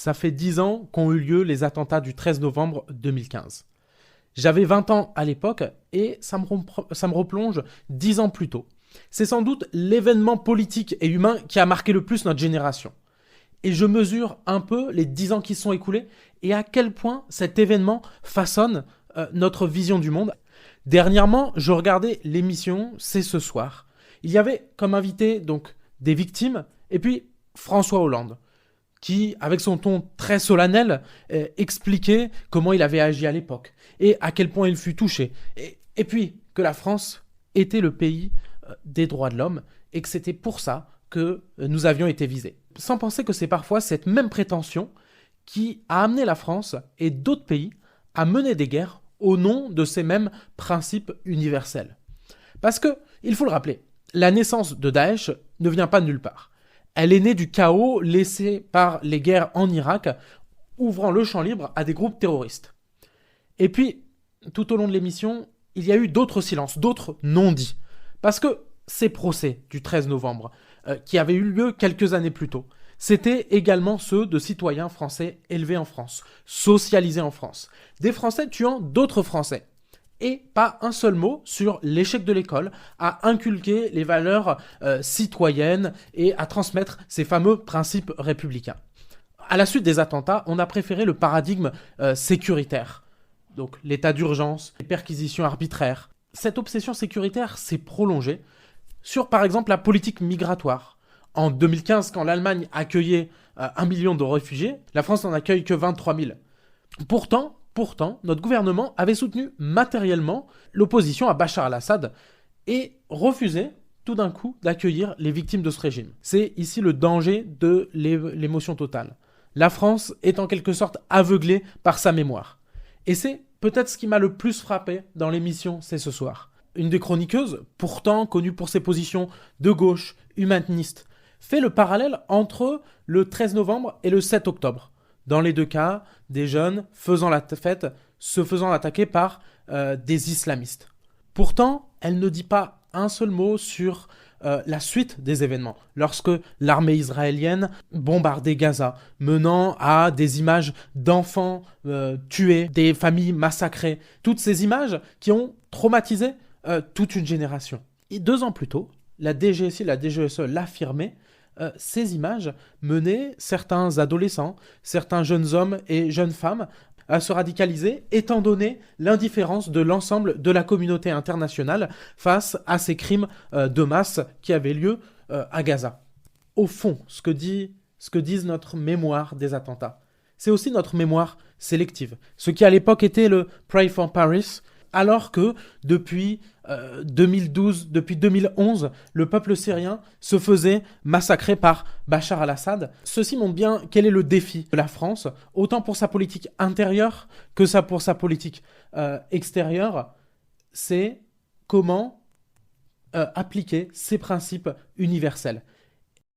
ça fait 10 ans qu'ont eu lieu les attentats du 13 novembre 2015. J'avais 20 ans à l'époque et ça me replonge 10 ans plus tôt. C'est sans doute l'événement politique et humain qui a marqué le plus notre génération. Et je mesure un peu les 10 ans qui se sont écoulés et à quel point cet événement façonne notre vision du monde. Dernièrement, je regardais l'émission C'est ce soir. Il y avait comme invité donc des victimes et puis François Hollande qui, avec son ton très solennel, expliquait comment il avait agi à l'époque et à quel point il fut touché. Et puis que la France était le pays des droits de l'homme et que c'était pour ça que nous avions été visés. Sans penser que c'est parfois cette même prétention qui a amené la France et d'autres pays à mener des guerres au nom de ces mêmes principes universels. Parce que, il faut le rappeler, la naissance de Daesh ne vient pas de nulle part. Elle est née du chaos laissé par les guerres en Irak, ouvrant le champ libre à des groupes terroristes. Et puis, tout au long de l'émission, il y a eu d'autres silences, d'autres non-dits. Parce que ces procès du 13 novembre, qui avaient eu lieu quelques années plus tôt, c'était également ceux de citoyens français élevés en France, socialisés en France. Des Français tuant d'autres Français. Et pas un seul mot sur l'échec de l'école à inculquer les valeurs citoyennes et à transmettre ces fameux principes républicains. À la suite des attentats, on a préféré le paradigme sécuritaire. Donc l'état d'urgence, les perquisitions arbitraires. Cette obsession sécuritaire s'est prolongée sur par exemple la politique migratoire. En 2015, quand l'Allemagne accueillait 1 million de réfugiés, la France n'en accueille que 23 000. Pourtant, notre gouvernement avait soutenu matériellement l'opposition à Bachar al-Assad et refusait tout d'un coup d'accueillir les victimes de ce régime. C'est ici le danger de l'émotion totale. La France est en quelque sorte aveuglée par sa mémoire. Et c'est peut-être ce qui m'a le plus frappé dans l'émission C'est ce soir. Une des chroniqueuses, pourtant connue pour ses positions de gauche, humaniste, fait le parallèle entre le 13 novembre et le 7 octobre. Dans les deux cas, des jeunes faisant la fête, se faisant attaquer par des islamistes. Pourtant, elle ne dit pas un seul mot sur la suite des événements. Lorsque l'armée israélienne bombardait Gaza, menant à des images d'enfants tués, des familles massacrées. Toutes ces images qui ont traumatisé toute une génération. Et 2 ans plus tôt, la DGSI, la DGSE l'affirmait, ces images menaient certains adolescents, certains jeunes hommes et jeunes femmes à se radicaliser, étant donné l'indifférence de l'ensemble de la communauté internationale face à ces crimes de masse qui avaient lieu à Gaza. Au fond, ce que disent notre mémoire des attentats, c'est aussi notre mémoire sélective. Ce qui à l'époque était le Pray for Paris, alors que depuis 2012, depuis 2011, le peuple syrien se faisait massacrer par Bachar al-Assad. Ceci montre bien quel est le défi de la France, autant pour sa politique intérieure que pour sa politique extérieure. C'est comment appliquer ces principes universels.